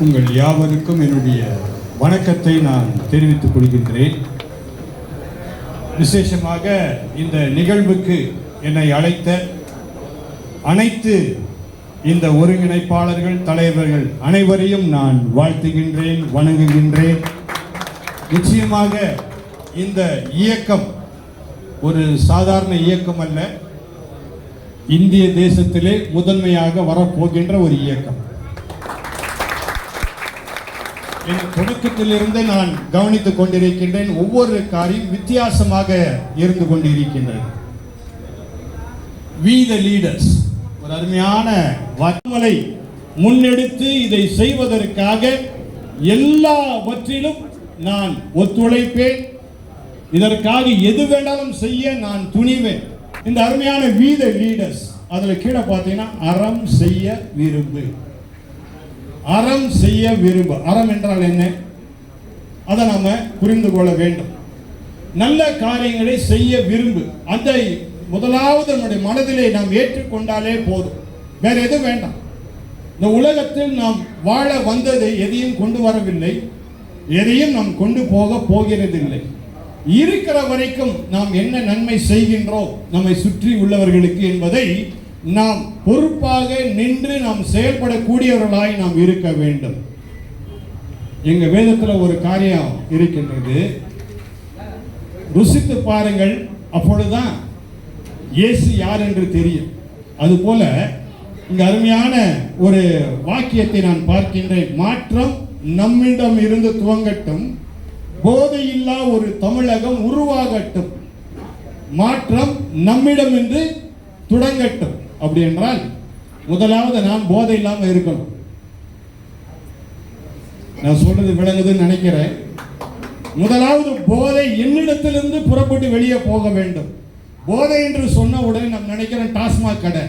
உங்கள் யாவருக்கும் என்னுடைய வணக்கத்தை நான் தெரிவித்துக் கொள்கின்றேன். விசேஷமாக இந்த நிகழ்வுக்கு என்னை அழைத்த அனைத்து இந்த ஒருங்கிணைப்பாளர்கள், தலைவர்கள் அனைவரையும் நான் வாழ்த்துகின்றேன், வணங்குகின்றேன். நிச்சயமாக இந்த இயக்கம் ஒரு சாதாரண இயக்கம் அல்ல, இந்திய தேசத்திலே முதன்மையாக வரப்போகின்ற ஒரு இயக்கம். தொடக்கத்திலிருந்து நான் கவனித்துக் கொண்டிருக்கின்றேன். ஒவ்வொரு காரியம் வித்தியாசமாக இருந்து கொண்டிருக்கின்றது. We the leaders, ஒரு அருமையான வார்த்தை முன்னெடுத்து இதை செய்வதற்காக எல்லாவற்றிலும் நான் ஒத்துழைப்பேன். இதற்காக எது வேண்டாலும் செய்ய நான் துணிவேன். இந்த அருமையான We the leaders, அதில் கீழே பார்த்தீங்கன்னா அறம் செய்ய விரும்பு. அறம் செய்ய விரும்பு. அறம் என்றால் என்ன? அதை நாம புரிந்து கொள்ள வேண்டும். நல்ல காரியங்களை செய்ய விரும்பு. அதை முதலாவது நம்முடைய மனதிலே நாம் ஏற்றுக்கொண்டாலே போதும், வேற எதுவும் வேண்டாம். இந்த உலகத்தில் நாம் வாழ வந்ததை எதையும் கொண்டு வரவில்லை, எதையும் நாம் கொண்டு போகிறதில்லை. இருக்கிற வரைக்கும் நாம் என்ன நன்மை செய்கின்றோம் நம்மை சுற்றி உள்ளவர்களுக்கு என்பதை நாம் பொறுப்பாக நின்று நாம் செயல்படக்கூடியவர்களாய் நாம் இருக்க வேண்டும். எங்க வேதத்தில் ஒரு காரியம் இருக்கின்றது, ருசித்து பாருங்கள், அப்பொழுதுதான் இயேசு யார் என்று தெரியும். அதுபோல இங்க அருமையான ஒரு வாக்கியத்தை நான் பார்க்கின்றேன். மாற்றம் நம்மிடம் இருந்து துவங்கட்டும், போதையில்லா ஒரு தமிழகம் உருவாகட்டும். மாற்றம் நம்மிடம் இருந்து தொடங்கட்டும். அப்படி என்றால் முதலாவது நாம் போதை இல்லாமல் இருக்கணும். நான் சொல்றது விளங்குதுன்னு நினைக்கிறேன். முதலாவது போதை என்னிடத்திலிருந்து புறப்பட்டு வெளியே போக வேண்டும். போதை என்று சொன்ன உடனே நாம் நினைக்கிறோம் டாஸ்மாக் கடை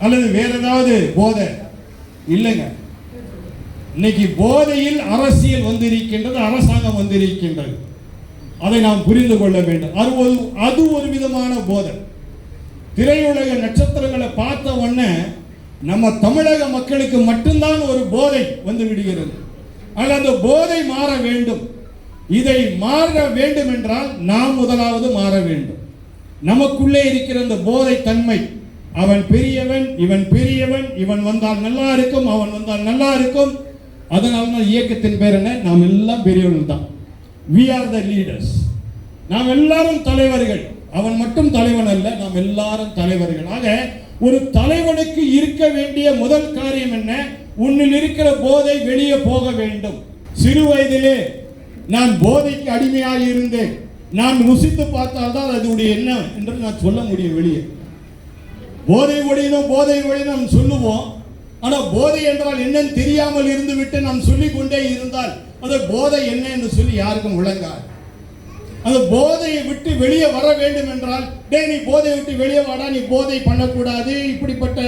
அல்லது வேற ஏதாவது போதை. இல்லைங்க, இன்னைக்கு போதையில் அரசியல் வந்திருக்கின்றது, அரசாங்கம் வந்திருக்கின்றது. அதை நாம் புரிந்து கொள்ள வேண்டும். அது ஒரு விதமான போதை. திரையுலக நட்சத்திரங்களை பார்த்த உடனே நம்ம தமிழக மக்களுக்கு மட்டும்தான் ஒரு போதை வந்து விடுகிறது. ஆனால் அந்த போதை மாற வேண்டும். இதை மாற வேண்டும் என்றால் நாம் முதலாவது மாற வேண்டும். நமக்குள்ளே இருக்கிற அந்த போதை தன்மை, அவன் பெரியவன், இவன் பெரியவன், இவன் வந்தால் நல்லா இருக்கும், அவன் வந்தால் நல்லா இருக்கும். அதனால இயக்கத்தின் பேர் என்ன? நாம் எல்லாம் பெரியவர்கள் தான். We are the leaders. நாம் எல்லாரும் தலைவர்கள். அவன் மட்டும் தலைவன் அல்ல, நாம் எல்லாரும் தலைவர்கள். ஆக ஒரு தலைவனுக்கு இருக்க வேண்டிய முதல் காரியம் என்ன? உன்னில் இருக்கிற போதை வெளியே போக வேண்டும். சிறு வயதிலே நான் போதைக்கு அடிமையாக இருந்தேன், நான் ருசித்து பார்த்தால்தான் அதனுடைய என்ன என்று நான் சொல்ல முடியும். வெளியே போதை ஒழியணும், போதை ஒழியணும் நாம் சொல்லுவோம். ஆனால் போதை என்றால் என்னன்னு தெரியாமல் இருந்து விட்டு நாம் சொல்லிக் கொண்டே இருந்தால் அந்த போதை என்ன என்று சொல்லி யாருக்கும் விளங்காது. அந்த போதையை விட்டு வெளியே வர வேண்டும் என்றால், நீ போதையை விட்டு வெளியே வாடா, நீ போதை பண்ணக்கூடாது, இப்படிப்பட்ட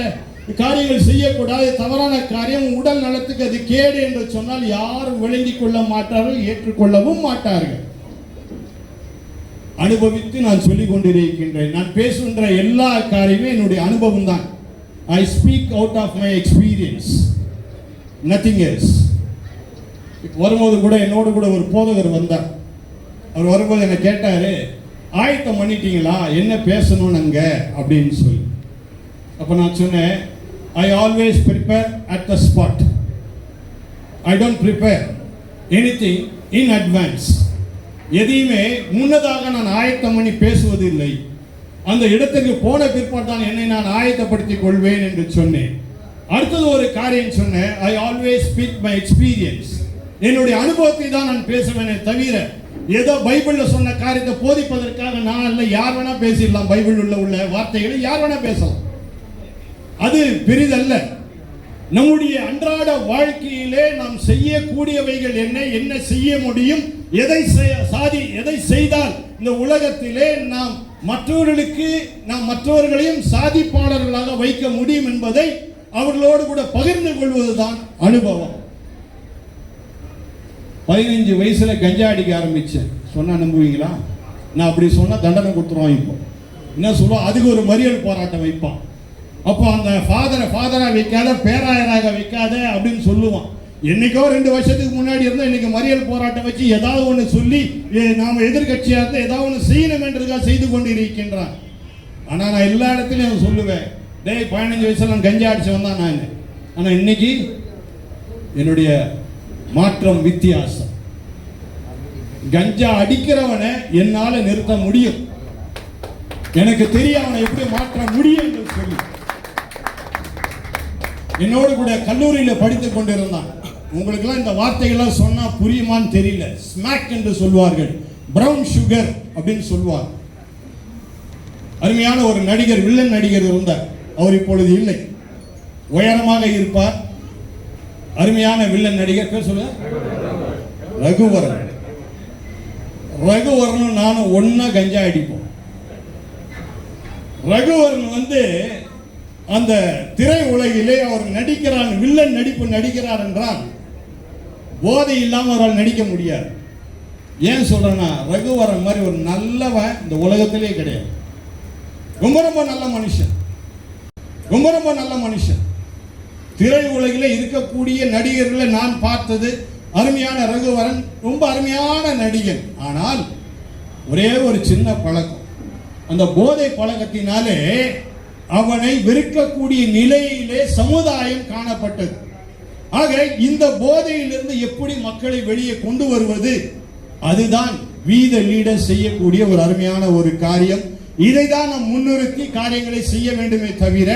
காரியங்கள் செய்யக்கூடாது, தவறான காரியம், உடல் நலத்துக்கு அது கேடு என்று சொன்னால் யாரும் விளங்கிக் கொள்ள மாட்டார்கள், ஏற்றுக்கொள்ளவும் மாட்டார்கள். அனுபவித்து நான் சொல்லிக் கொண்டிருக்கின்றேன். நான் பேசுகின்ற எல்லா காரியமே என்னுடைய அனுபவம் தான். I speak out of my experience, nothing else. வரும்போது கூட என்னோடு கூட ஒரு போதகர் வந்தார். அவர் வரும்போது என்ன கேட்டாரு, ஆயத்தம் பண்ணிட்டீங்களா, என்ன பேசணும் அங்க அப்படின்னு சொல்லி. அப்ப நான் சொன்னேன், I always prepare at the spot. I don't prepare anything in advance. எதையுமே முன்னதாக நான் ஆயத்தம் பண்ணி பேசுவதில்லை. அந்த இடத்துக்கு போன பிற்பாடு தான் என்னை நான் ஆயத்தப்படுத்திக் கொள்வேன் என்று சொன்னேன். அடுத்தது ஒரு காரியம் சொன்னேன், I always speak my experience. என்னுடைய அனுபவத்தை தான் நான் பேசுவேனே தவிர ஏதோ பைபிள்ல சொன்ன காரியத்தை போதிப்பதற்காக நான் அல்ல. யார் வேணா பேசிடலாம், பைபிள் உள்ள வார்த்தைகளை யார் வேணா பேசலாம், அது பெரிதல்ல. நம்முடைய அன்றாட வாழ்க்கையிலே நாம் செய்யக்கூடியவைகள் என்ன, என்ன செய்ய முடியும், எதை செய்தால் இந்த உலகத்திலே நாம் மற்றவர்களையும் சாதிப்பாளர்களாக வைக்க முடியும் என்பதை அவர்களோடு கூட பகிர்ந்து கொள்வதுதான் அனுபவம். 15 வயசுல கஞ்சா அடிக்க ஆரம்பிச்சேன். சொன்னா நம்புவீங்களா? நான் அப்படி சொன்னா தண்டனை கொடுத்துருவான். இப்போ என்ன சொல்லுவோம், அதுக்கு ஒரு மறியல் போராட்டம் வைப்பான். அப்போ அந்த ஃபாதரா வைக்காத, பேராயராக வைக்காத அப்படின்னு சொல்லுவான். என்னைக்கோ 2 வருஷத்துக்கு முன்னாடி இருந்தால் இன்னைக்கு மறியல் போராட்டம் வச்சு ஏதாவது ஒன்று சொல்லி நாம் எதிர்கட்சியாக இருந்தால் ஏதாவது ஒன்று செய்யணும் என்றதுக்காக செய்து கொண்டு இருக்கின்றான். ஆனால் நான் எல்லா இடத்துலையும் சொல்லுவேன், டேய் 15 வயசுல நான் கஞ்சா அடிச்சவன் தான் நான். ஆனால் இன்னைக்கு என்னுடைய மாற்றம் வித்தியாசம். கஞ்சா அடிக்கிறவனை என்னால் நிறுத்த முடியும். எனக்கு தெரியும் அவனை எப்படி மாற்ற முடியும் என்று சொல்லி என்னோடு கூட கல்லூரியில் படித்துக் கொண்டிருந்தான். உங்களுக்கெல்லாம் இந்த வார்த்தைகள்லாம் சொன்னா புரியுமான்னு தெரியல. ஸ்மாக் என்று சொல்வார்கள், பிரவுன் சுகர் அப்படின்னு சொல்வார். அருமையான ஒரு நடிகர், வில்லன் நடிகர் இருந்தார். அவர் இப்பொழுது இல்லை. உயரமாக இருப்பார். அருமையான வில்லன் நடிகர், பேர் சொல்ல, ரகுவரன். ரகுவரனும் நானும் ஒன்னா கஞ்சா அடிப்போம். ரகுவரன் அந்த திரை உலகிலே அவர் நடிக்கிறார், வில்லன் நடிப்பு நடிக்கிறார் என்றால் போதை இல்லாமல் அவரால் நடிக்க முடியாது. ஏன் சொல்றேன்னா, ரகுவரன் மாதிரி ஒரு நல்லவன் இந்த உலகத்திலே கிடையாது. ரொம்ப ரொம்ப நல்ல மனுஷன், ரொம்ப ரொம்ப நல்ல மனுஷன். திரை உலகிலே இருக்கக்கூடிய நடிகர்களை நான் பார்த்தது அருமையான ரகுவரன் ரொம்ப அருமையான நடிகன். ஆனால் ஒரே ஒரு சின்ன பழக்கம், அந்த போதை பழக்கத்தினாலே அவனை வெறுக்கக்கூடிய நிலையிலே சமுதாயம் காணப்பட்டது. ஆக இந்த போதையிலிருந்து எப்படி மக்களை வெளியே கொண்டு வருவது, அதுதான் வீத லீடர் செய்யக்கூடிய ஒரு அருமையான ஒரு காரியம். இதைதான் நாம் முன்னிறுத்தி காரியங்களை செய்ய வேண்டுமே தவிர,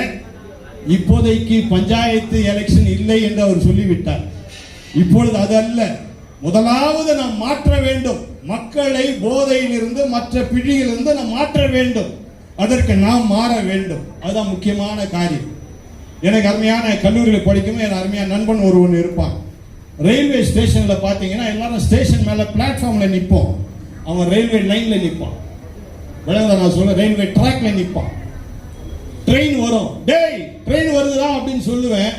இப்போதைக்கு பஞ்சாயத்து எலெக்ஷன் இல்லை என்று அவர் சொல்லிவிட்டார். இப்பொழுது அது அல்ல. முதலாவது நாம் மாற்ற வேண்டும். மக்களை போதையிலிருந்து, மற்ற பிடியிலிருந்து நாம் மாற்ற வேண்டும். அதற்கு நாம் மாற வேண்டும். அதுதான் முக்கியமான காரியம். எனக்கு அருமையான கல்லூரியில் படிக்கும் என் அருமையான நண்பன் ஒருவன் இருப்பான். ரயில்வே ஸ்டேஷனில் பார்த்தீங்கன்னா எல்லாரும் ஸ்டேஷன் மேலே பிளாட்ஃபார்மில் நிற்போம். அவன் ரயில்வே லைனில் நிற்பான். விளங்குதா நான் சொல்ல, ரயில்வே ட்ராக்ல நிற்பான். ட்ரெயின் வரும், டேய் ட்ரெயின் வருதுதா அப்படின்னு சொல்லுவேன்.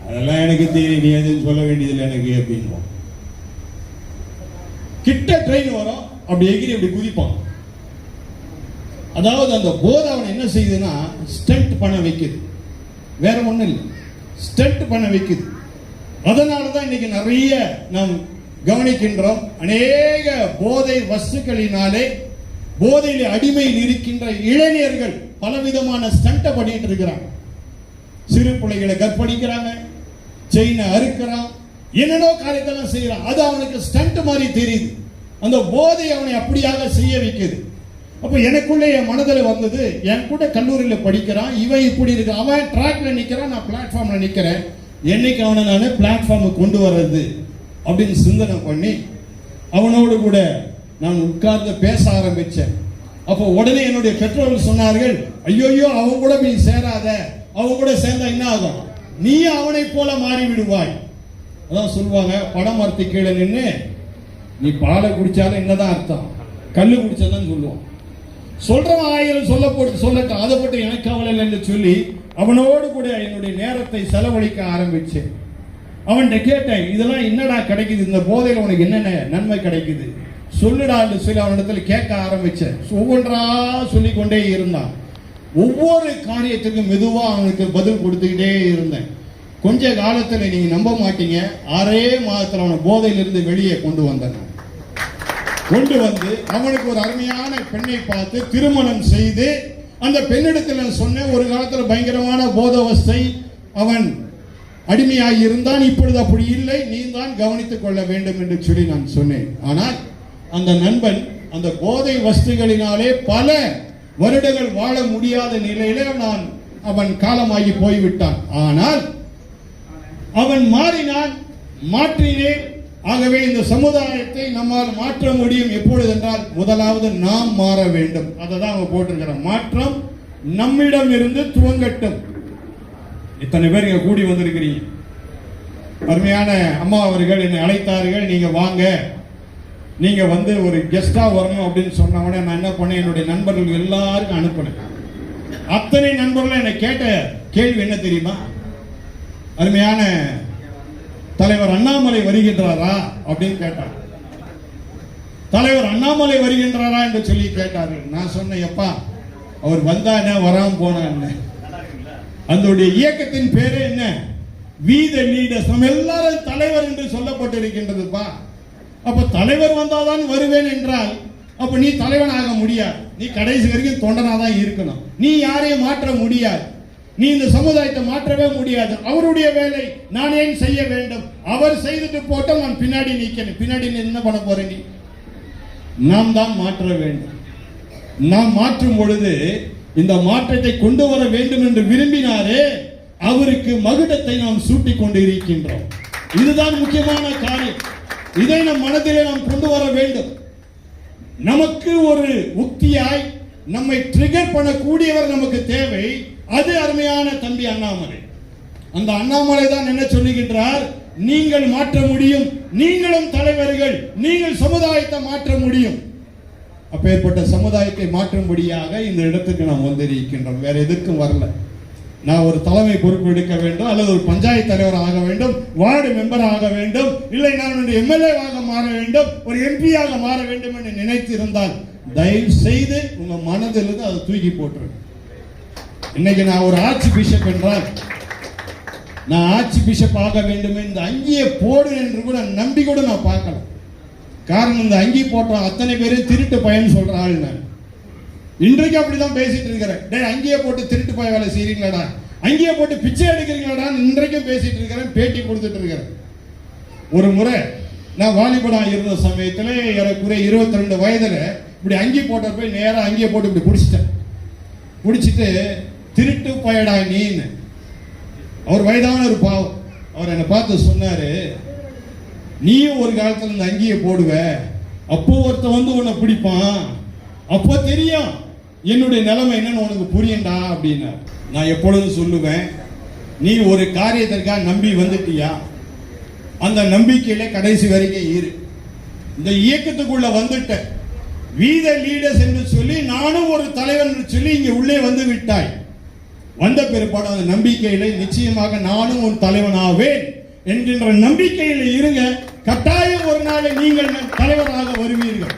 அதெல்லாம் எனக்கு தெரியும், நீ எதுன்னு சொல்ல வேண்டியதில்லை எனக்கு அப்படின்னு. கிட்ட ட்ரெயின் வரும், அப்படி எகிரி அப்படி குதிப்பான். அதாவது அந்த போதை அவனை என்ன செய்யுதுன்னா ஸ்டண்ட் பண்ண வைக்குது, வேற ஒன்றும் இல்லை, ஸ்டண்ட் பண்ண வைக்குது. அதனால தான் இன்னைக்கு நிறைய நாம் கவனிக்கின்றோம். அநேக போதை வஸ்துக்களினாலே போதையில் அடிமையில் இருக்கின்ற இளைஞர்கள் பலவிதமான ஸ்டண்ட்டை பண்ணிட்டு இருக்கிறாங்க. சிறு பிள்ளைகளை கற்பழிக்கிறாங்க, செயினை அறுக்கிறான், என்னென்னோ காரியத்தெல்லாம் செய்யறான். அது அவனுக்கு ஸ்டண்ட் மாதிரி தெரியுது. அந்த போதை அவனை அப்படியாக செய்ய வைக்குது. அப்போ எனக்குள்ளே என் மனதில் வந்தது, என் கூட கல்லூரியில் படிக்கிறான், இவன் இப்படி இருக்கு, அவன் ட்ராக்ல நிற்கிறான், நான் பிளாட்ஃபார்ம்ல நிற்கிறேன். என்னைக்கு அவனை நான் பிளாட்ஃபார்முக்கு கொண்டு வர்றது அப்படின்னு சிந்தனை பண்ணி அவனோடு கூட நான் உட்கார்ந்து பேச ஆரம்பித்தேன். அப்போ உடனே என்னுடைய பெற்றோர்கள் சொன்னார்கள், ஐயோயோ அவன் கூட நீ சேராத, அவன் கூட சேர்ந்தா என்ன ஆகும், நீ அவனை போல மாறி விடுவாய். அதான் சொல்லுவாங்க, படமரத்து கீழே நின்று நீ பாலை குடிச்சாலும் என்னதான் அர்த்தம், கல்லு குடிச்சதான் சொல்லுவான். சொல்றவன் 1000 சொல்லட்டும், அதை பற்றி எனக்கு கவலை இல்லை என்று சொல்லி அவனோடு கூட என்னுடைய நேரத்தை செலவழிக்க ஆரம்பிச்சேன். அவன்கிட்ட கேட்டேன், இதெல்லாம் என்னடா கிடைக்குது, இந்த போதையில் உனக்கு என்னென்ன நன்மை கிடைக்குது சொல்லுடா என்று சொல்லி அவனிடத்துல கேட்க ஆரம்பிச்சேன். ஒவ்வொன்றா சொல்லி கொண்டே இருந்தான். ஒவ்வொரு காரியத்துக்கும் மெதுவா அவனுக்கு பதில் கொடுத்துக்கிட்டே இருந்தேன். கொஞ்ச காலத்தில் நீங்க நம்ப மாட்டீங்க, 6 மாதத்தில் அவனை போதையிலிருந்து வெளியே கொண்டு வந்தேன். கொண்டு வந்து அவனுக்கு ஒரு அருமையான பெண்ணை பார்த்து திருமணம் செய்து, அந்த பெண்ணிடத்தில் சொன்னேன், ஒரு காலத்தில் பயங்கரமான போதவஸ்தை அவன் அடிமையாகி இருந்தான், இப்பொழுது அப்படி இல்லை, நீ தான் கவனித்துக் கொள்ள வேண்டும் என்று சொல்லி நான் சொன்னேன். ஆனால் அந்த நண்பன் அந்த போதை வஸ்துகளினாலே பல வருடங்கள் வாழ முடியாத நிலையிலே அவன் காலமாகி போய்விட்டான். ஆனால் அவன் மாறினான், மாற்றினேன். ஆகவே இந்த சமுதாயத்தை நம்மால் மாற்ற முடியும். எப்பொழுது என்றால் முதலாவது நாம் மாற வேண்டும். அதை தான் அவங்க போட்டிருக்கிறான், மாற்றம் நம்மிடம் இருந்து துவங்கட்டும். இத்தனை பேர் இங்க கூடி வந்திருக்கிறீங்க. அருமையான அம்மா அவர்கள் என்னை அழைத்தார்கள், நீங்க வாங்க, நீங்க வந்து ஒரு கெஸ்டா வரணும் அப்படின்னு சொன்ன உடனே நான் என்ன பண்ணேன், என்னுடைய நண்பர்கள் எல்லாருக்கும் அனுப்பினேன். அத்தனை நண்பர்கள் என்னை கேட்ட கேள்வி என்ன தெரியுமா, அருமையான தலைவர் அண்ணாமலை வருகின்றாரா அப்படின்னு கேட்டார். தலைவர் அண்ணாமலை வருகின்றாரா என்று சொல்லி கேட்டார்கள். நான் சொன்னேன், எப்பா அவர் வந்தா என்ன, வராம போனா என்ன, அதனுடைய இயக்கத்தின் பேரு என்ன? வீத லீடர்ஸ். நம்ம எல்லாரும் தலைவர் என்று சொல்லப்பட்டிருக்கின்றதுப்பா. அப்ப தலைவர் வந்தாதான் வருவேன் என்றால் அப்ப நீ தலைவன் ஆக முடியாது. நீ கடைசி வரைக்கும் தொண்டனாதான் இருக்கணும். நீ யாரையும் மாற்ற முடியாது. நீ இந்த சமுதாயத்தை மாற்றவே முடியாது. அவருடைய வேலை நான் ஏன் செய்ய வேண்டும்? அவர் செய்துட்டு போட்டோம், நான் பின்னாடி நிற்கணும். பின்னாடி என்ன பண்ண போற? நீ நாம் தான் மாற்ற வேண்டும். நாம் மாற்றும் பொழுது இந்த மாற்றத்தை கொண்டு வர வேண்டும் என்று விரும்பினாரே அவருக்கு மகுடத்தை நாம் சூட்டிக் கொண்டு இருக்கின்றோம். இதுதான் முக்கியமான காரியம். இதை நம் மனதிலே நாம் கொண்டு வர வேண்டும். நமக்கு ஒரு உக்தியாய் நம்மை ட்ரிகர் பண்ணக்கூடியவர் நமக்கு தேவை. அது அருமையான தம்பி அண்ணாமலை. அந்த அண்ணாமலை தான் என்ன சொல்லுகின்றார்? நீங்கள் மாற்ற முடியும், நீங்களும் தலைவர்கள், நீங்கள் சமுதாயத்தை மாற்ற முடியும். அப்பேற்பட்ட சமுதாயத்தை மாற்றும்படியாக இந்த இடத்துக்கு நாம் வந்திருக்கின்றோம். வேற எதற்கும் வரல. நான் ஒரு தலைமை பொறுப்பு எடுக்க வேண்டும், அல்லது ஒரு பஞ்சாயத்து தலைவர் ஆக வேண்டும், வார்டு மெம்பர் ஆக வேண்டும், இல்லை நான் ஒரு எம்எல்ஏவாக மாற வேண்டும், ஒரு எம்பியாக மாற வேண்டும் என்று நினைத்து இருந்தால் தயவு செய்து உங்க மனதிலிருந்து அதை தூக்கி போட்டுருங்க. இன்னைக்கு நான் ஒரு ஆர்ச்சி பிஷப் என்றால் நான் ஆர்ச்சி பிஷப் ஆக வேண்டும் இந்த அங்கியை போடு என்று கூட நம்பி கூட நான் பார்க்கல. காரணம், இந்த அங்கி போட்டோம் அத்தனை பேரும் திருட்டு பயன் சொல்ற ஆள் நான். இன்றைக்கு அப்படிதான் பேசிட்டு இருக்கிறேன். டே, அங்கேயே போட்டு திருட்டு போய் வேலை செய்யறீங்களாடா, அங்கேயே போட்டு பிச்சை எடுக்கிறீங்களாடா, இன்றைக்கும் பேசிட்டு இருக்கிறேன், பேட்டி கொடுத்துட்டு இருக்கிறேன். ஒரு முறை நான் வாலிபடா இருந்த சமயத்துல ஏறக்குறைய 22 வயதுல இப்படி அங்கி போட்ட போய் நேரம் அங்கேயே போட்டு இப்படி பிடிச்சிட்டேன். பிடிச்சிட்டு திருட்டு பயடா நீன்னு. அவர் வயதான ஒரு பாவம். அவர் என்னை பார்த்து சொன்னாரு, நீயும் ஒரு காலத்துல இந்த அங்கியை போடுவ, அப்போ ஒருத்த வந்து உன்னை பிடிப்பான், அப்போ தெரியும் என்னுடைய நிலைமை என்னன்னு உனக்கு புரியண்டா அப்படின்னா. நான் எப்பொழுதும் சொல்லுவேன், நீ ஒரு காரியத்திற்காக நம்பி வந்துட்டியா, அந்த நம்பிக்கையில கடைசி வரைக்கும் இரு. இந்த இயக்கத்துக்குள்ள வந்துட்ட வீத லீடர்ஸ் என்று சொல்லி நானும் ஒரு தலைவன் என்று சொல்லி இங்க உள்ளே வந்து விட்டாய். வந்த பிற்பாடு அந்த நம்பிக்கையில நிச்சயமாக நானும் ஒரு தலைவனாவேன் என்கின்ற நம்பிக்கையில் இருங்க. கட்டாயம் ஒரு நாளை நீங்கள் தலைவராக வருவீர்கள்.